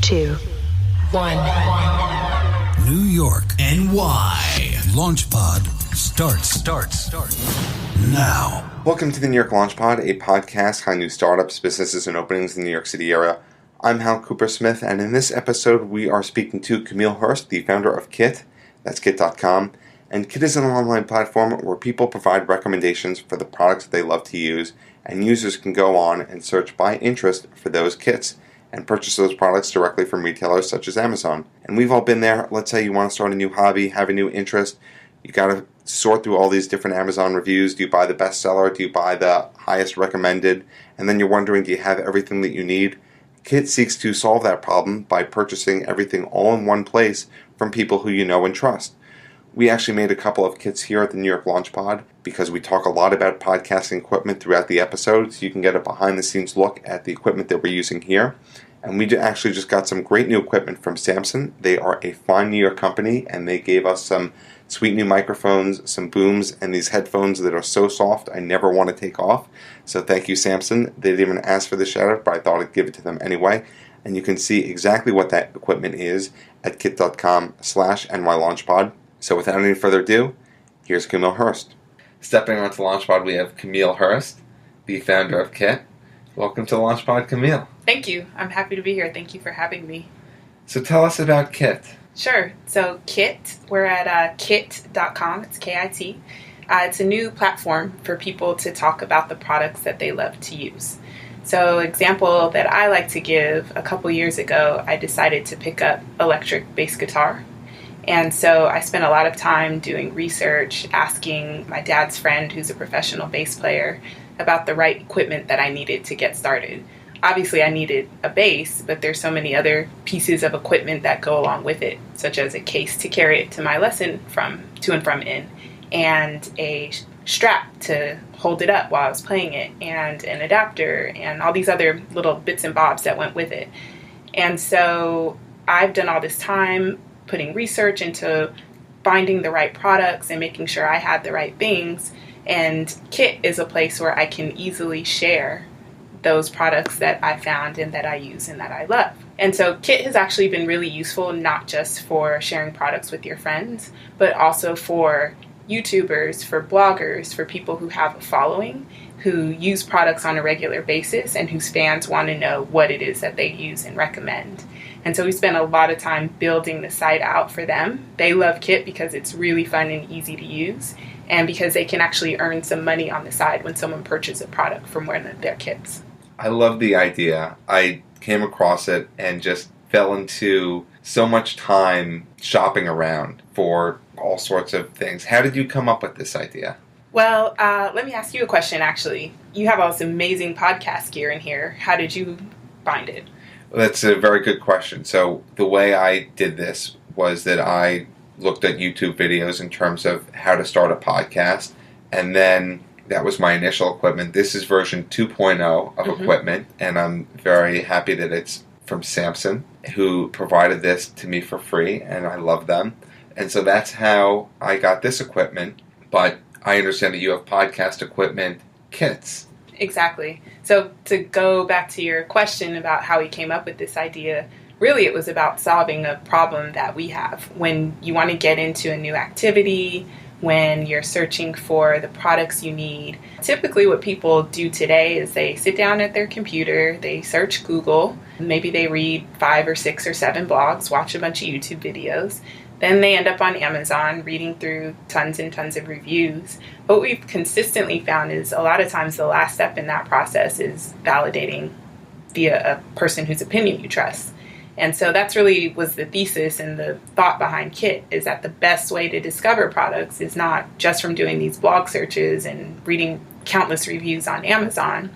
2, 1. New York, NY. LaunchPod starts now. Welcome to the New York LaunchPod, a podcast on new startups, businesses, and openings in the New York City area. I'm Hal Cooper-Smith, and in this episode, we are speaking to Camille Hearst, the founder of Kit. That's Kit.com. And Kit is an online platform where people provide recommendations for the products that they love to use, and users can go on and search by interest for those kits and purchase those products directly from retailers such as Amazon. And we've all been there. Let's say you want to start a new hobby, have a new interest. You got to sort through all these different Amazon reviews. Do you buy the bestseller? Do you buy the highest recommended? And then you're wondering, do you have everything that you need? Kit seeks to solve that problem by purchasing everything all in one place from people who you know and trust. We actually made a couple of kits here at the New York LaunchPod because we talk a lot about podcasting equipment throughout the episodes. You can get a behind-the-scenes look at the equipment that we're using here. And we actually just got some great new equipment from Samson. They are a fine New York company, and they gave us some sweet new microphones, some booms, and these headphones that are so soft I never want to take off. So thank you, Samson. They didn't even ask for the shout-out, but I thought I'd give it to them anyway. And you can see exactly what that equipment is at kit.com/NYLaunchPod. So without any further ado, here's Camille Hearst. Stepping onto LaunchPod, we have Camille Hearst, the founder of Kit. Welcome to LaunchPod, Camille. Thank you. I'm happy to be here. Thank you for having me. So tell us about Kit. Sure. So Kit, we're at kit.com. It's K-I-T. It's a new platform for people to talk about the products that they love to use. So example that I like to give, a couple years ago, I decided to pick up electric bass guitar. And so I spent a lot of time doing research, asking my dad's friend, who's a professional bass player, about the right equipment that I needed to get started. Obviously, I needed a bass, but there's so many other pieces of equipment that go along with it, such as a case to carry it to my lesson to and from in, and a strap to hold it up while I was playing it, and an adapter, and all these other little bits and bobs that went with it. And so I've done all this time putting research into finding the right products and making sure I had the right things. And Kit is a place where I can easily share those products that I found and that I use and that I love. And so Kit has actually been really useful, not just for sharing products with your friends, but also for YouTubers, for bloggers, for people who have a following, who use products on a regular basis and whose fans want to know what it is that they use and recommend. And so we spent a lot of time building the site out for them. They love Kit because it's really fun and easy to use, and because they can actually earn some money on the side when someone purchases a product from one of their kits. I love the idea. I came across it and just fell into so much time shopping around for all sorts of things. How did you come up with this idea? Well, let me ask you a question, actually. You have all this amazing podcast gear in here. How did you find it? That's a very good question. So the way I did this was that I looked at YouTube videos in terms of how to start a podcast, and then that was my initial equipment. This is version 2.0 of equipment, and I'm very happy that it's from Samson, who provided this to me for free, and I love them. And so that's how I got this equipment, but I understand that you have podcast equipment kits. Exactly. So to go back to your question about how we came up with this idea, really it was about solving a problem that we have. When you want to get into a new activity, when you're searching for the products you need, typically what people do today is they sit down at their computer, they search Google, maybe they read 5 or 6 or 7 blogs, watch a bunch of YouTube videos. Then they end up on Amazon reading through tons and tons of reviews. What we've consistently found is a lot of times the last step in that process is validating via a person whose opinion you trust. And so that's really was the thesis and the thought behind Kit, is that the best way to discover products is not just from doing these blog searches and reading countless reviews on Amazon,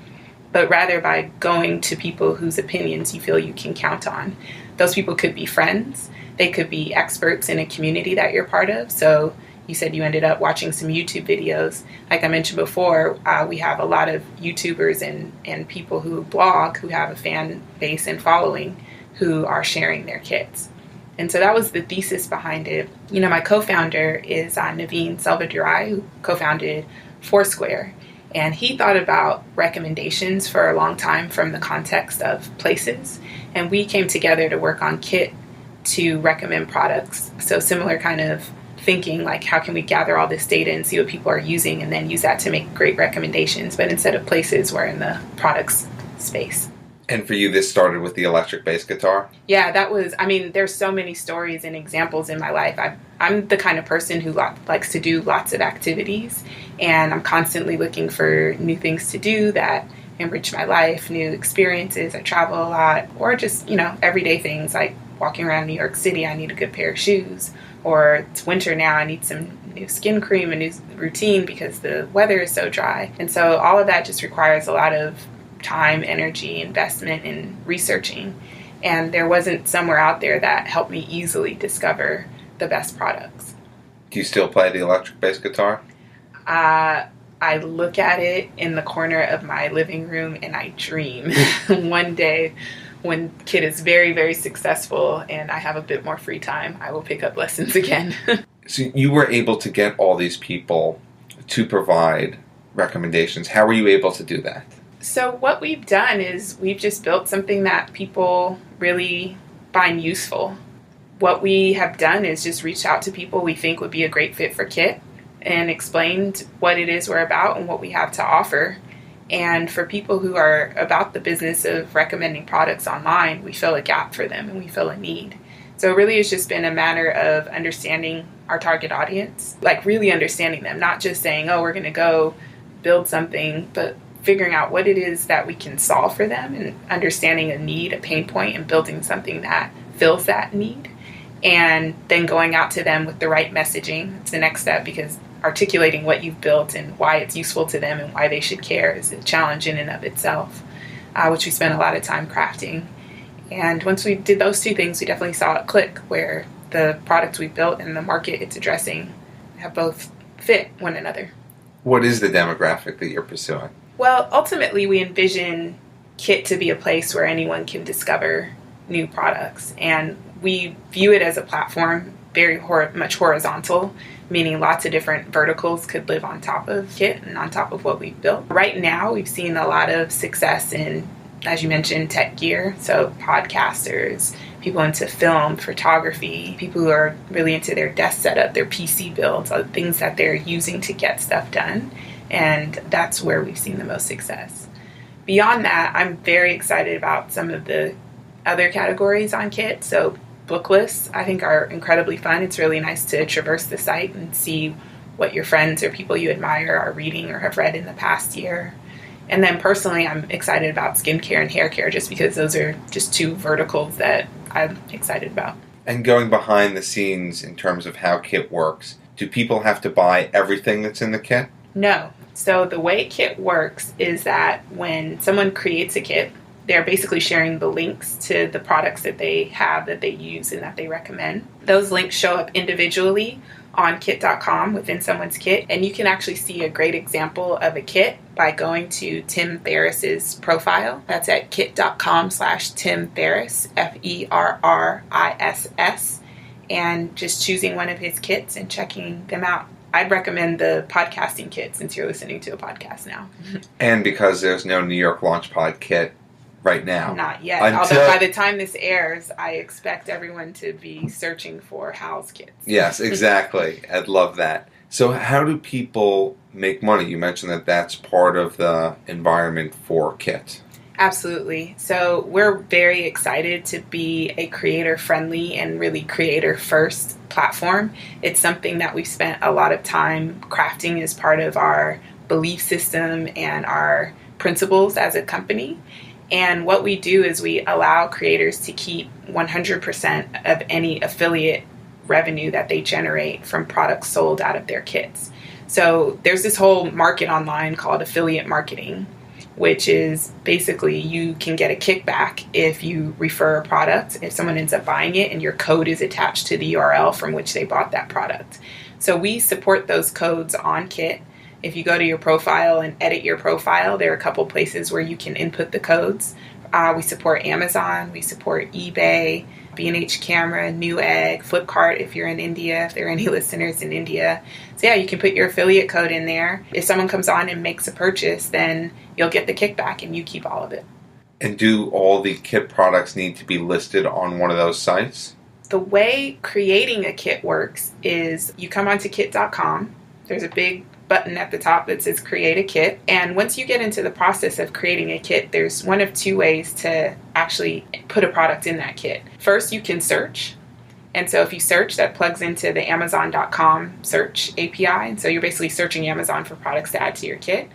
but rather by going to people whose opinions you feel you can count on. Those people could be friends. They could be experts in a community that you're part of. So you said you ended up watching some YouTube videos. Like I mentioned before, we have a lot of YouTubers and people who blog, who have a fan base and following, who are sharing their kits. And so that was the thesis behind it. You know, my co-founder is Naveen Selvadurai, who co-founded Foursquare. And he thought about recommendations for a long time from the context of places. And we came together to work on Kit to recommend products. So similar kind of thinking, like how can we gather all this data and see what people are using and then use that to make great recommendations. But instead of places, we're in the products space. And for you, this started with the electric bass guitar? Yeah, there's so many stories and examples in my life. I'm the kind of person who likes to do lots of activities, and I'm constantly looking for new things to do that enrich my life, new experiences. I travel a lot, or just, everyday things like walking around New York City, I need a good pair of shoes, or it's winter now, I need some new skin cream, a new routine because the weather is so dry. And so all of that just requires a lot of time, energy, investment in researching. And there wasn't somewhere out there that helped me easily discover the best products. Do you still play the electric bass guitar? I look at it in the corner of my living room and I dream one day when Kit is very, very successful and I have a bit more free time, I will pick up lessons again. So you were able to get all these people to provide recommendations. How were you able to do that? So what we've done is we've just built something that people really find useful. What we have done is just reach out to people we think would be a great fit for Kit and explained what it is we're about and what we have to offer. And for people who are about the business of recommending products online, we fill a gap for them and we fill a need. So it really has just been a matter of understanding our target audience, like really understanding them, not just saying, oh, we're going to go build something, but figuring out what it is that we can solve for them and understanding a need, a pain point, and building something that fills that need. And then going out to them with the right messaging. It's the next step, because articulating what you've built and why it's useful to them and why they should care is a challenge in and of itself, which we spent a lot of time crafting. And once we did those two things, we definitely saw it click, where the product we built and the market it's addressing have both fit one another. What is the demographic that you're pursuing? Well, ultimately, we envision Kit to be a place where anyone can discover new products. And we view it as a platform, very much horizontal, meaning lots of different verticals could live on top of Kit and on top of what we've built. Right now, we've seen a lot of success in, as you mentioned, tech gear. So podcasters, people into film, photography, people who are really into their desk setup, their PC builds, things that they're using to get stuff done. And that's where we've seen the most success. Beyond that, I'm very excited about some of the other categories on Kit. So book lists, I think, are incredibly fun. It's really nice to traverse the site and see what your friends or people you admire are reading or have read in the past year. And then personally, I'm excited about skincare and hair care, just because those are just two verticals that I'm excited about. And going behind the scenes in terms of how Kit works, do people have to buy everything that's in the kit? No. So the way Kit works is that when someone creates a kit, they're basically sharing the links to the products that they have, that they use, and that they recommend. Those links show up individually on kit.com within someone's kit, and you can actually see a great example of a kit by going to Tim Ferriss's profile. That's at kit.com/Tim Ferriss, Ferriss, and just choosing one of his kits and checking them out. I'd recommend the podcasting kit, since you're listening to a podcast now. And because there's no New York Launch Pod kit right now. Not yet. Although by the time this airs, I expect everyone to be searching for Hal's kits. Yes, exactly. I'd love that. So how do people make money? You mentioned that that's part of the environment for Kit. Absolutely. So we're very excited to be a creator-friendly and really creator-first platform. It's something that we've spent a lot of time crafting as part of our belief system and our principles as a company. And what we do is we allow creators to keep 100% of any affiliate revenue that they generate from products sold out of their kits. So there's this whole market online called affiliate marketing, which is basically you can get a kickback if you refer a product, if someone ends up buying it and your code is attached to the URL from which they bought that product. So we support those codes on Kit. If you go to your profile and edit your profile, there are a couple places where you can input the codes. We support Amazon, we support eBay, B&H Camera, Newegg, Flipkart if you're in India, if there are any listeners in India. So yeah, you can put your affiliate code in there. If someone comes on and makes a purchase, then you'll get the kickback and you keep all of it. And do all the kit products need to be listed on one of those sites? The way creating a kit works is you come onto kit.com. There's a big button at the top that says create a kit. And once you get into the process of creating a kit, there's one of two ways to actually put a product in that kit. First, you can search. And so if you search, that plugs into the Amazon.com search API. And so you're basically searching Amazon for products to add to your kit.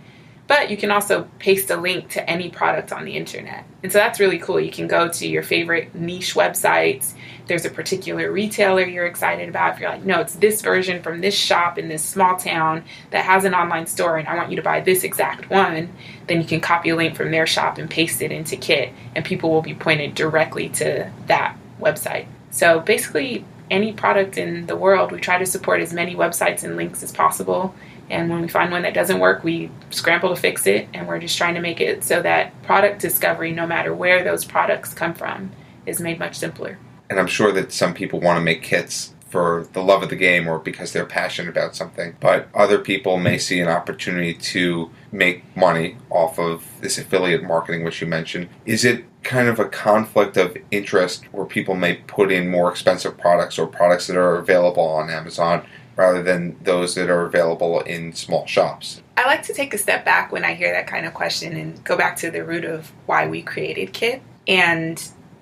But you can also paste a link to any product on the internet. And so that's really cool. You can go to your favorite niche websites. There's a particular retailer you're excited about. If you're like, no, it's this version from this shop in this small town that has an online store and I want you to buy this exact one, then you can copy a link from their shop and paste it into Kit, and people will be pointed directly to that website. So basically, any product in the world, we try to support as many websites and links as possible. And when we find one that doesn't work, we scramble to fix it. And we're just trying to make it so that product discovery, no matter where those products come from, is made much simpler. And I'm sure that some people want to make kits for the love of the game or because they're passionate about something. But other people may see an opportunity to make money off of this affiliate marketing, which you mentioned. Is it kind of a conflict of interest where people may put in more expensive products or products that are available on Amazon rather than those that are available in small shops? I like to take a step back when I hear that kind of question and go back to the root of why we created Kit. And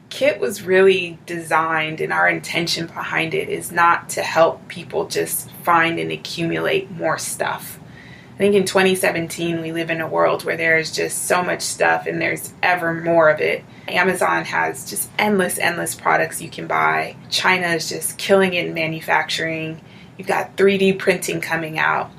Kit was really designed, and our intention behind it is not to help people just find and accumulate more stuff. I think in 2017, we live in a world where there's just so much stuff and there's ever more of it. Amazon has just endless products you can buy. China is just killing it in manufacturing. You've got 3D printing coming out.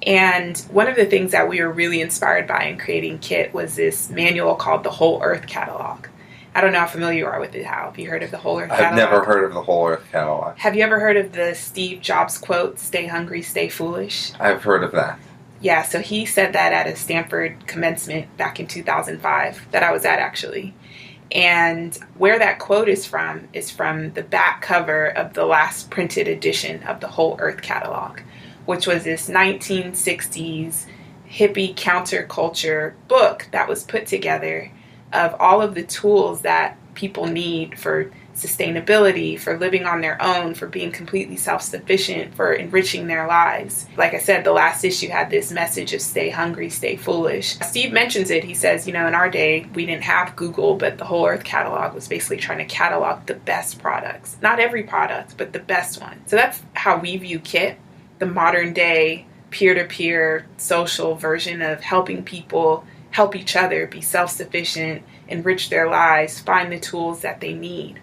And one of the things that we were really inspired by in creating Kit was this manual called the Whole Earth Catalog. I don't know how familiar you are with it, Hal. Have you heard of the Whole Earth Catalog? I've never heard of the Whole Earth Catalog. Have you ever heard of the Steve Jobs quote, "Stay hungry, stay foolish"? I've heard of that. Yeah, so he said that at a Stanford commencement back in 2005 that I was at, actually. And where that quote is from the back cover of the last printed edition of the Whole Earth Catalog, which was this 1960s hippie counterculture book that was put together of all of the tools that people need for sustainability, for living on their own, for being completely self-sufficient, for enriching their lives. Like I said, the last issue had this message of stay hungry, stay foolish. Steve mentions it. He says, in our day, we didn't have Google, but the Whole Earth Catalog was basically trying to catalog the best products. Not every product, but the best one. So that's how we view Kit, the modern day peer-to-peer social version of helping people help each other be self-sufficient, enrich their lives, find the tools that they need.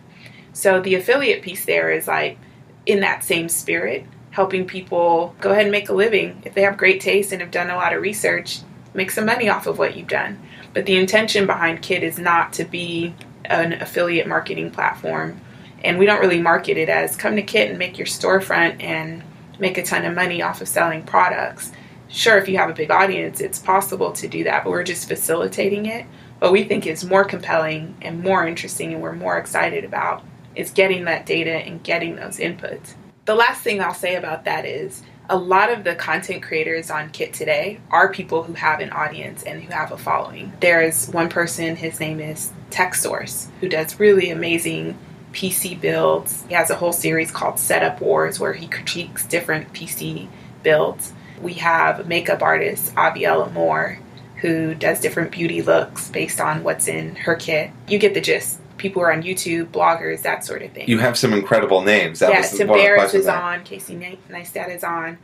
So the affiliate piece there is like in that same spirit, helping people go ahead and make a living. If they have great taste and have done a lot of research, make some money off of what you've done. But the intention behind Kit is not to be an affiliate marketing platform. And we don't really market it as come to Kit and make your storefront and make a ton of money off of selling products. Sure, if you have a big audience, it's possible to do that, but we're just facilitating it. What we think is more compelling and more interesting and we're more excited about is getting that data and getting those inputs. The last thing I'll say about that is a lot of the content creators on Kit today are people who have an audience and who have a following. There is one person, his name is TechSource, who does really amazing PC builds. He has a whole series called Setup Wars where he critiques different PC builds. We have a makeup artist, Aviella Moore, who does different beauty looks based on what's in her kit. You get the gist. People are on YouTube, bloggers, that sort of thing. You have some incredible names. Tim Barrett is on, Casey Neistat is on.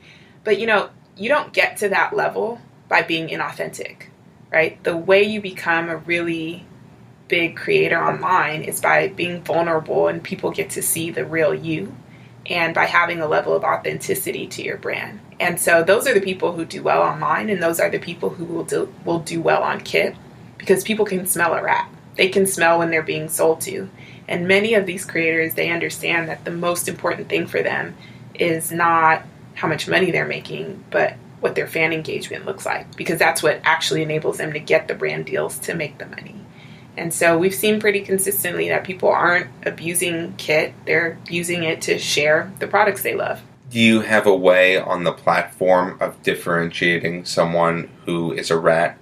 But you don't get to that level by being inauthentic, right? The way you become a really big creator online is by being vulnerable and people get to see the real you and by having a level of authenticity to your brand. And so those are the people who do well online, and those are the people who will do well on Kit because people can smell a rat. They can smell when they're being sold to. And many of these creators, they understand that the most important thing for them is not how much money they're making, but what their fan engagement looks like, because that's what actually enables them to get the brand deals to make the money. And so we've seen pretty consistently that people aren't abusing Kit. They're using it to share the products they love. Do you have a way on the platform of differentiating someone who is a rat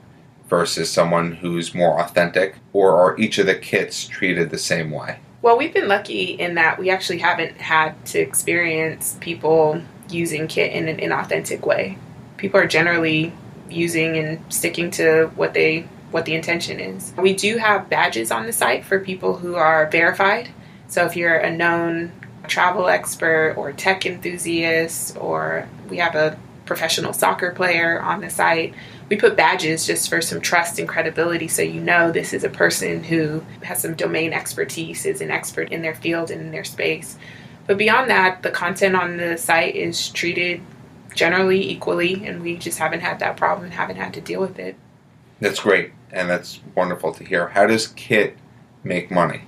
versus someone who's more authentic? Or are each of the kits treated the same way? Well, we've been lucky in that we actually haven't had to experience people using Kit in an inauthentic way. People are generally using and sticking to what the intention is. We do have badges on the site for people who are verified. So if you're a known travel expert or tech enthusiast, or we have a professional soccer player on the site, we put badges just for some trust and credibility, so you know this is a person who has some domain expertise, is an expert in their field and in their space. But beyond that, the content on the site is treated generally equally, and we just haven't had that problem and haven't had to deal with it. That's great, and that's wonderful to hear. How does Kit make money?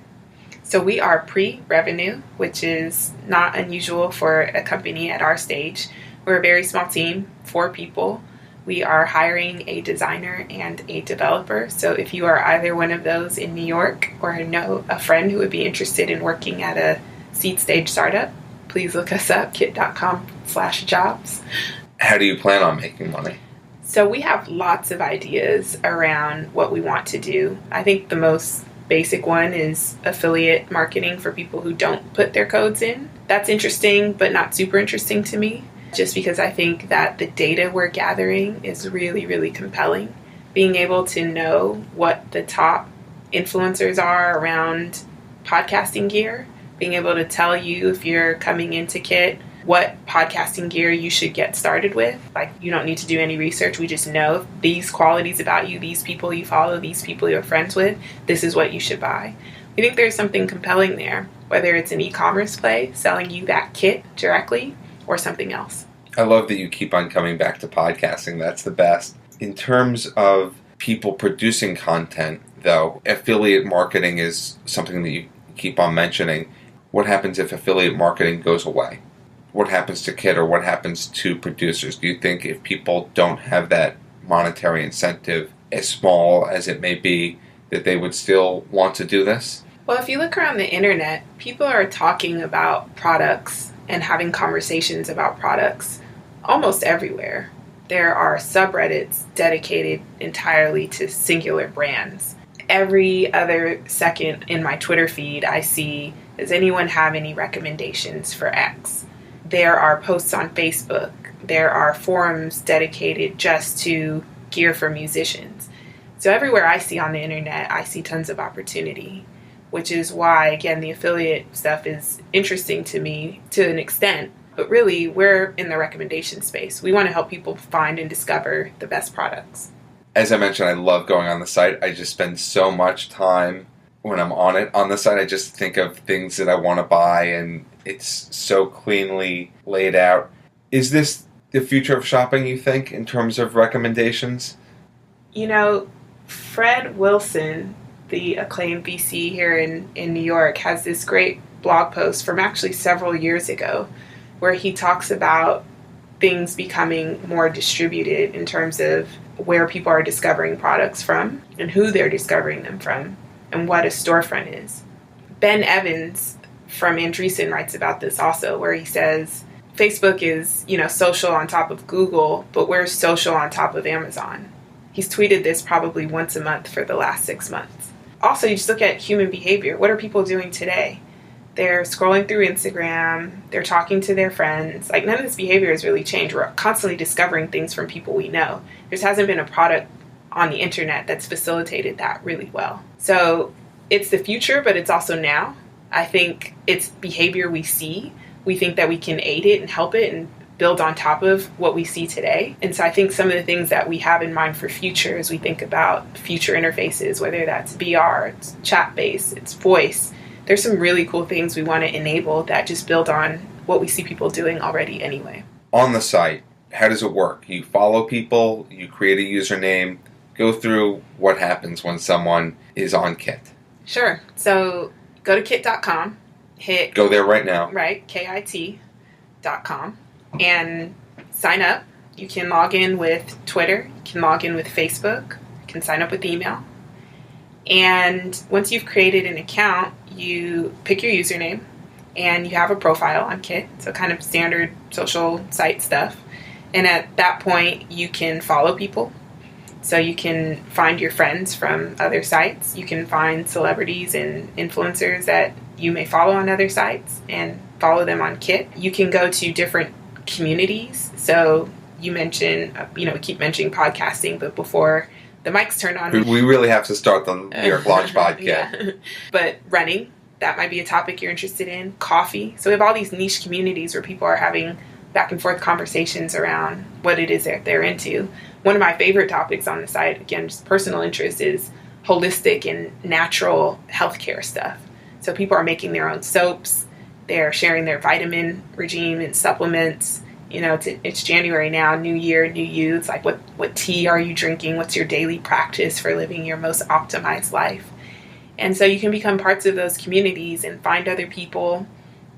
So we are pre-revenue, which is not unusual for a company at our stage. We're a very small team, 4 people. We are hiring a designer and a developer. So if you are either one of those in New York or know a friend who would be interested in working at a seed stage startup, please look us up, kit.com/jobs. How do you plan on making money? So we have lots of ideas around what we want to do. I think the most basic one is affiliate marketing for people who don't put their codes in. That's interesting, but not super interesting to me, just because I think that the data we're gathering is really, really compelling. Being able to know what the top influencers are around podcasting gear, being able to tell you if you're coming into Kit what podcasting gear you should get started with. Like, you don't need to do any research. We just know these qualities about you, these people you follow, these people you're friends with, this is what you should buy. We think there's something compelling there, whether it's an e-commerce play, selling you that kit directly, or something else. I love that you keep on coming back to podcasting. That's the best. In terms of people producing content, though, affiliate marketing is something that you keep on mentioning. What happens if affiliate marketing goes away? What happens to Kit, or what happens to producers? Do you think if people don't have that monetary incentive, as small as it may be, that they would still want to do this? Well, if you look around the internet, people are talking about products and having conversations about products almost everywhere. There are subreddits dedicated entirely to singular brands. Every other second in my Twitter feed, I see, does anyone have any recommendations for X? There are posts on Facebook. There are forums dedicated just to gear for musicians. So everywhere I see on the internet, I see tons of opportunity, which is why, again, the affiliate stuff is interesting to me to an extent. But really, we're in the recommendation space. We want to help people find and discover the best products. As I mentioned, I love going on the site. I just spend so much time when I'm on it. On the site, I just think of things that I want to buy, and it's so cleanly laid out. Is this the future of shopping, you think, in terms of recommendations? You know, Fred Wilson, the acclaimed VC here in New York, has this great blog post from actually several years ago where he talks about things becoming more distributed in terms of where people are discovering products from and who they're discovering them from and what a storefront is. Ben Evans from Andreessen writes about this also, where he says Facebook is, social on top of Google, but we're social on top of Amazon. He's tweeted this probably once a month for the last 6 months. Also, you just look at human behavior. What are people doing today? They're scrolling through Instagram. They're talking to their friends. Like, none of this behavior has really changed. We're constantly discovering things from people we know. There hasn't been a product on the internet that's facilitated that really well. So it's the future, but it's also now. I think it's behavior we see. We think that we can aid it and help it and build on top of what we see today. And so I think some of the things that we have in mind for future as we think about future interfaces, whether that's VR, it's chat-based, it's voice, there's some really cool things we want to enable that just build on what we see people doing already anyway. On the site, how does it work? You follow people, you create a username, go through what happens when someone is on Kit. Sure. So go to kit.com, go there right now. Right, KIT.com, and sign up. You can log in with Twitter, you can log in with Facebook, you can sign up with email. And once you've created an account, you pick your username and you have a profile on Kit. So kind of standard social site stuff. And at that point, you can follow people. So you can find your friends from other sites. You can find celebrities and influencers that you may follow on other sites and follow them on Kit. You can go to different communities. So you mentioned, we keep mentioning podcasting, but before the mics turn on. We really have to start the New York Launch Pod Kit. Yeah. But running, that might be a topic you're interested in. Coffee. So we have all these niche communities where people are having back and forth conversations around what it is that they're into. One of my favorite topics on the site, again, just personal interest, is holistic and natural healthcare stuff. So people are making their own soaps. They're sharing their vitamin regime and supplements. It's January now, new year, new you. It's like, what tea are you drinking? What's your daily practice for living your most optimized life? And so you can become parts of those communities and find other people.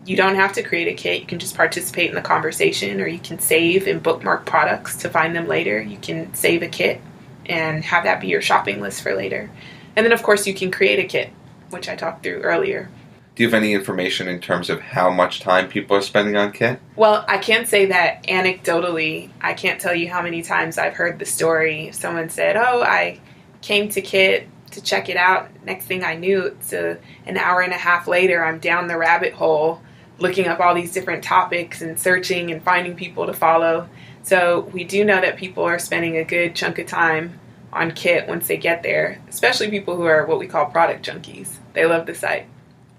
You don't have to create a kit. You can just participate in the conversation, or you can save and bookmark products to find them later. You can save a kit and have that be your shopping list for later. And then, of course, you can create a kit, which I talked through earlier. Do you have any information in terms of how much time people are spending on Kit? Well, I can say that anecdotally, I can't tell you how many times I've heard the story. Someone said, I came to Kit to check it out. Next thing I knew, it's an hour and a half later, I'm down the rabbit hole looking up all these different topics and searching and finding people to follow. So we do know that people are spending a good chunk of time on Kit once they get there, especially people who are what we call product junkies. They love the site.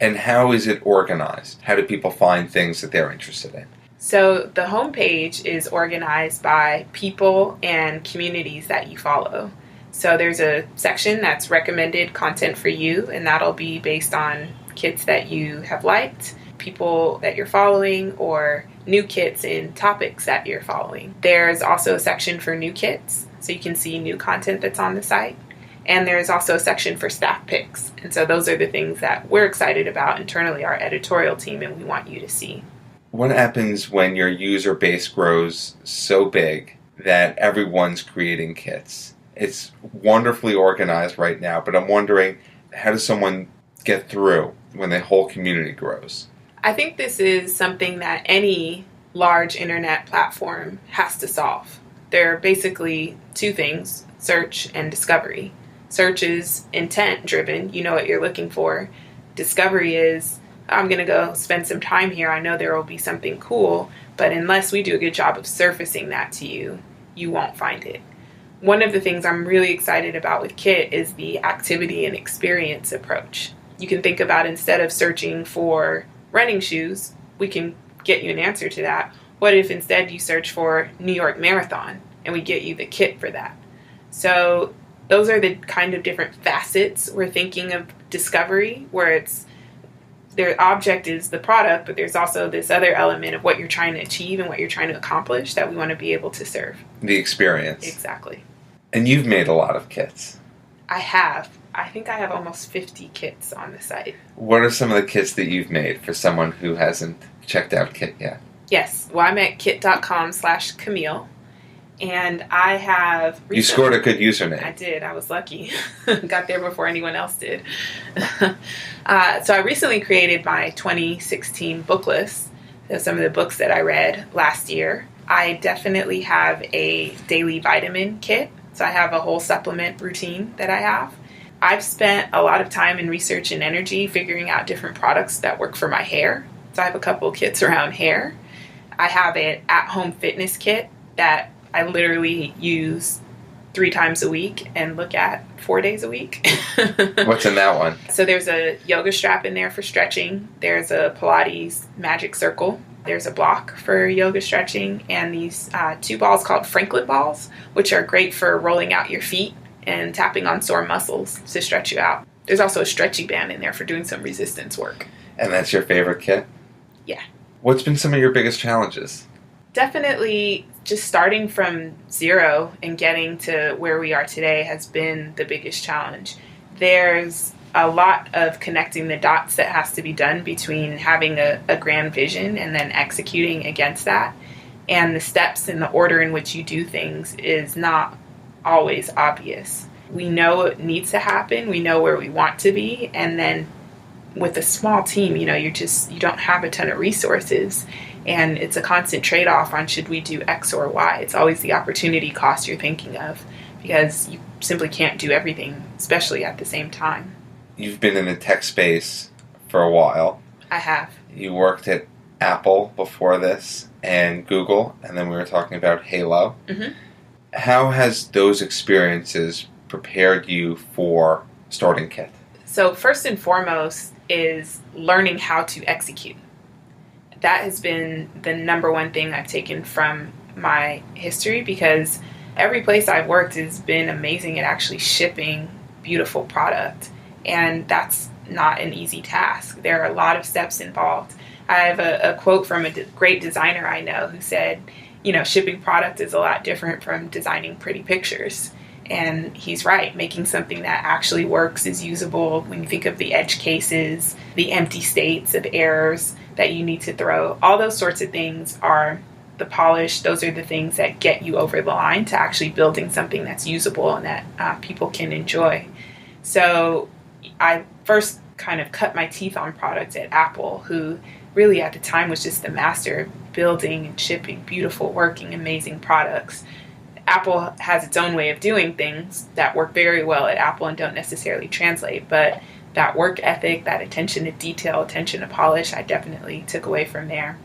And how is it organized? How do people find things that they're interested in? So the homepage is organized by people and communities that you follow. So there's a section that's recommended content for you, and that'll be based on kits that you have liked, people that you're following, or new kits in topics that you're following. There's also a section for new kits, so you can see new content that's on the site. And there's also a section for staff picks. And so those are the things that we're excited about internally, our editorial team, and we want you to see. What happens when your user base grows so big that everyone's creating kits? It's wonderfully organized right now, but I'm wondering, how does someone get through when the whole community grows? I think this is something that any large internet platform has to solve. There are basically two things: search and discovery. Search is intent driven. You know what you're looking for. Discovery is, I'm going to go spend some time here. I know there will be something cool, but unless we do a good job of surfacing that to you, you won't find it. One of the things I'm really excited about with Kit is the activity and experience approach. You can think about, instead of searching for running shoes, we can get you an answer to that. What if instead you search for New York Marathon and we get you the kit for that? So those are the kind of different facets we're thinking of discovery, where their object is the product, but there's also this other element of what you're trying to achieve and what you're trying to accomplish that we want to be able to serve. The experience. Exactly. And you've made a lot of kits. I have. I think I have almost 50 kits on the site. What are some of the kits that you've made for someone who hasn't checked out Kit yet? Yes. Well, I'm at kit.com/Camille. And I have... You scored a good username. I did. I was lucky. Got there before anyone else did. So I recently created my 2016 book list. So some of the books that I read last year. I definitely have a daily vitamin kit. So I have a whole supplement routine that I have. I've spent a lot of time in research and energy figuring out different products that work for my hair. So I have a couple kits around hair. I have an at-home fitness kit that I literally use 3 times a week and look at 4 days a week. What's in that one? So there's a yoga strap in there for stretching. There's a Pilates magic circle. There's a block for yoga stretching, and these 2 balls called Franklin balls, which are great for rolling out your feet and tapping on sore muscles to stretch you out. There's also a stretchy band in there for doing some resistance work. And that's your favorite kit? Yeah. What's been some of your biggest challenges? Definitely just starting from zero and getting to where we are today has been the biggest challenge. There's a lot of connecting the dots that has to be done between having a grand vision and then executing against that. And the steps and the order in which you do things is not always obvious. We know it needs to happen. We know where we want to be. And then with a small team, you don't have a ton of resources. And it's a constant trade-off on should we do X or Y. It's always the opportunity cost you're thinking of because you simply can't do everything, especially at the same time. You've been in the tech space for a while. I have. You worked at Apple before this and Google, and then we were talking about Halo. Mm-hmm. How has those experiences prepared you for starting Kit? So first and foremost is learning how to execute. That has been the number one thing I've taken from my history because every place I've worked has been amazing at actually shipping beautiful product. And that's not an easy task. There are a lot of steps involved. I have a quote from a great designer I know who said, shipping product is a lot different from designing pretty pictures. And he's right. Making something that actually works is usable. When you think of the edge cases, the empty states of errors that you need to throw, all those sorts of things are the polish. Those are the things that get you over the line to actually building something that's usable and that people can enjoy. So I first kind of cut my teeth on products at Apple, who really at the time was just the master of building and shipping beautiful, working, amazing products. Apple has its own way of doing things that work very well at Apple and don't necessarily translate, but that work ethic, that attention to detail, attention to polish, I definitely took away from there.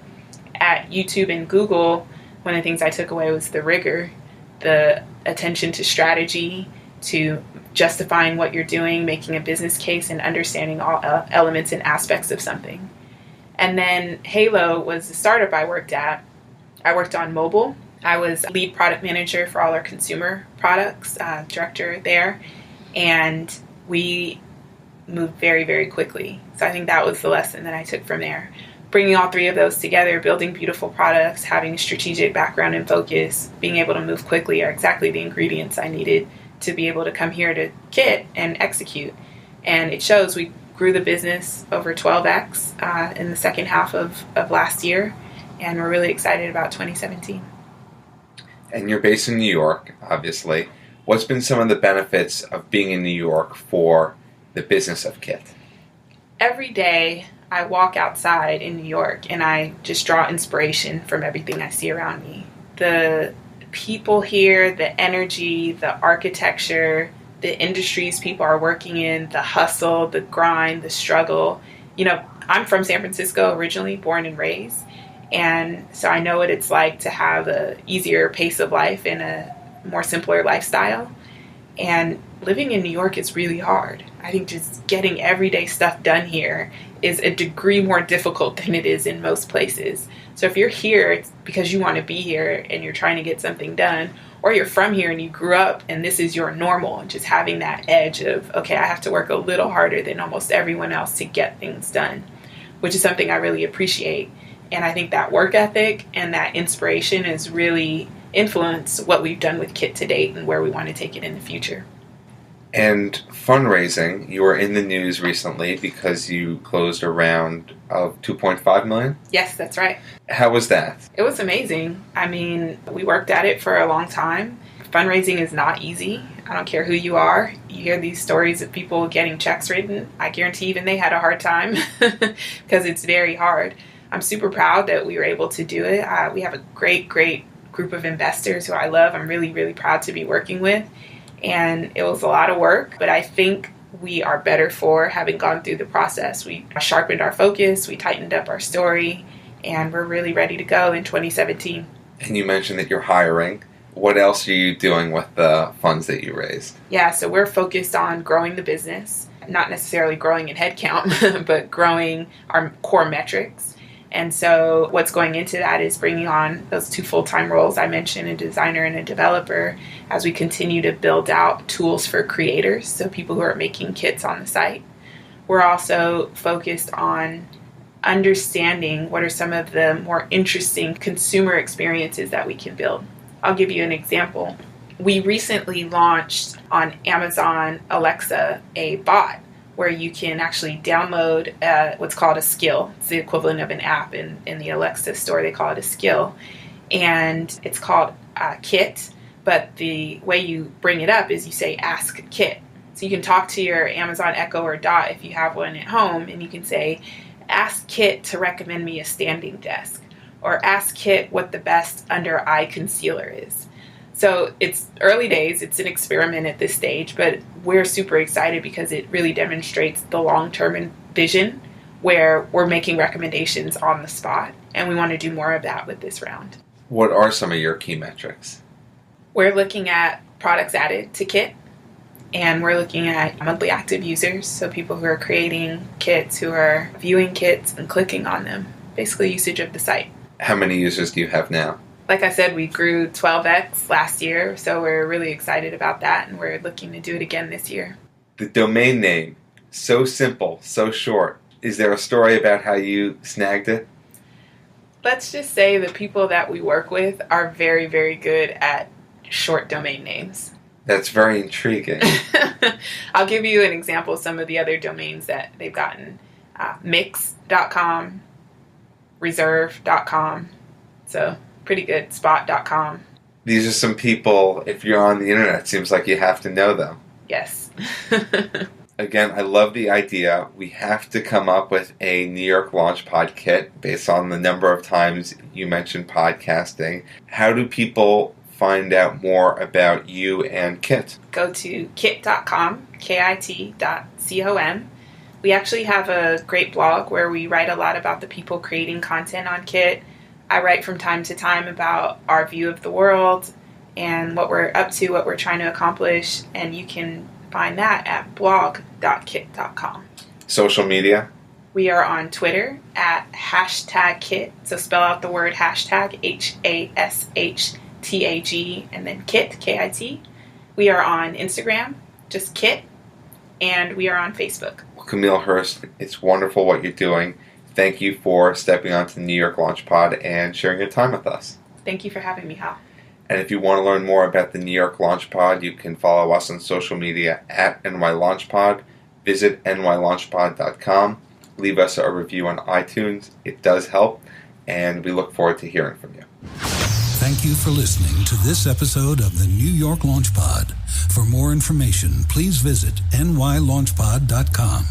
At YouTube and Google, one of the things I took away was the rigor, the attention to strategy, to justifying what you're doing, making a business case, and understanding all elements and aspects of something. And then Halo was the startup I worked at. I worked on mobile. I was lead product manager for all our consumer products, director there, and we moved very, very quickly. So I think that was the lesson that I took from there. Bringing all three of those together, building beautiful products, having a strategic background and focus, being able to move quickly are exactly the ingredients I needed to be able to come here to Kit and execute. And it shows. We grew the business over 12x in the second half of last year, and we're really excited about 2017. And you're based in New York, obviously. What's been some of the benefits of being in New York for the business of Kit? Every day I walk outside in New York and I just draw inspiration from everything I see around me. The people here, the energy, the architecture, the industries people are working in, the hustle, the grind, the struggle. I'm from San Francisco originally, born and raised. And so I know what it's like to have a easier pace of life and a more simpler lifestyle. And living in New York is really hard. I think just getting everyday stuff done here is a degree more difficult than it is in most places. So if you're here, it's because you want to be here and you're trying to get something done, or you're from here and you grew up and this is your normal, and just having that edge of, okay, I have to work a little harder than almost everyone else to get things done, which is something I really appreciate. And I think that work ethic and that inspiration has really influenced what we've done with Kit to date and where we want to take it in the future. And fundraising, you were in the news recently because you closed a round of $2.5 million? Yes, that's right. How was that? It was amazing. I mean, we worked at it for a long time. Fundraising is not easy. I don't care who you are. You hear these stories of people getting checks written. I guarantee even they had a hard time because it's very hard. I'm super proud that we were able to do it. We have a great group of investors who I love. I'm really, really proud to be working with. And it was a lot of work, but I think we are better for having gone through the process. We sharpened our focus, we tightened up our story, and we're really ready to go in 2017. And you mentioned that you're hiring. What else are you doing with the funds that you raised? Yeah, so we're focused on growing the business, not necessarily growing in headcount, but growing our core metrics. And so what's going into that is bringing on those 2 full-time roles I mentioned, a designer and a developer, as we continue to build out tools for creators, so people who are making kits on the site. We're also focused on understanding what are some of the more interesting consumer experiences that we can build. I'll give you an example. We recently launched on Amazon Alexa a bot where you can actually download what's called a skill. It's the equivalent of an app in the Alexa store. They call it a skill. And it's called Kit, but the way you bring it up is you say, ask Kit. So you can talk to your Amazon Echo or Dot if you have one at home, and you can say, ask Kit to recommend me a standing desk, or ask Kit what the best under eye concealer is. So it's early days, it's an experiment at this stage, but we're super excited because it really demonstrates the long-term vision where we're making recommendations on the spot, and we want to do more of that with this round. What are some of your key metrics? We're looking at products added to Kit, and we're looking at monthly active users, so people who are creating kits, who are viewing kits and clicking on them, basically usage of the site. How many users do you have now? Like I said, we grew 12x last year, so we're really excited about that, and we're looking to do it again this year. The domain name, so simple, so short. Is there a story about how you snagged it? Let's just say the people that we work with are very, very good at short domain names. That's very intriguing. I'll give you an example of some of the other domains that they've gotten. Mix.com, reserve.com, so pretty good, spot.com. These are some people, if you're on the internet, it seems like you have to know them. Yes. Again, I love the idea. We have to come up with a New York LaunchPod kit based on the number of times you mentioned podcasting. How do people find out more about you and Kit? Go to kit.com, KIT.com. We actually have a great blog where we write a lot about the people creating content on Kit. I write from time to time about our view of the world and what we're up to, what we're trying to accomplish, and you can find that at blog.kit.com. Social media? We are on Twitter at #Kit, so spell out the word hashtag, HASHTAG, and then Kit, KIT. We are on Instagram, just Kit, and we are on Facebook. Well, Camille Hearst, it's wonderful what you're doing. Thank you for stepping onto the New York LaunchPod and sharing your time with us. Thank you for having me, Hal. And if you want to learn more about the New York LaunchPod, you can follow us on social media at NYLaunchPod. Visit nylaunchpod.com. Leave us a review on iTunes. It does help, and we look forward to hearing from you. Thank you for listening to this episode of the New York LaunchPod. For more information, please visit nylaunchpod.com.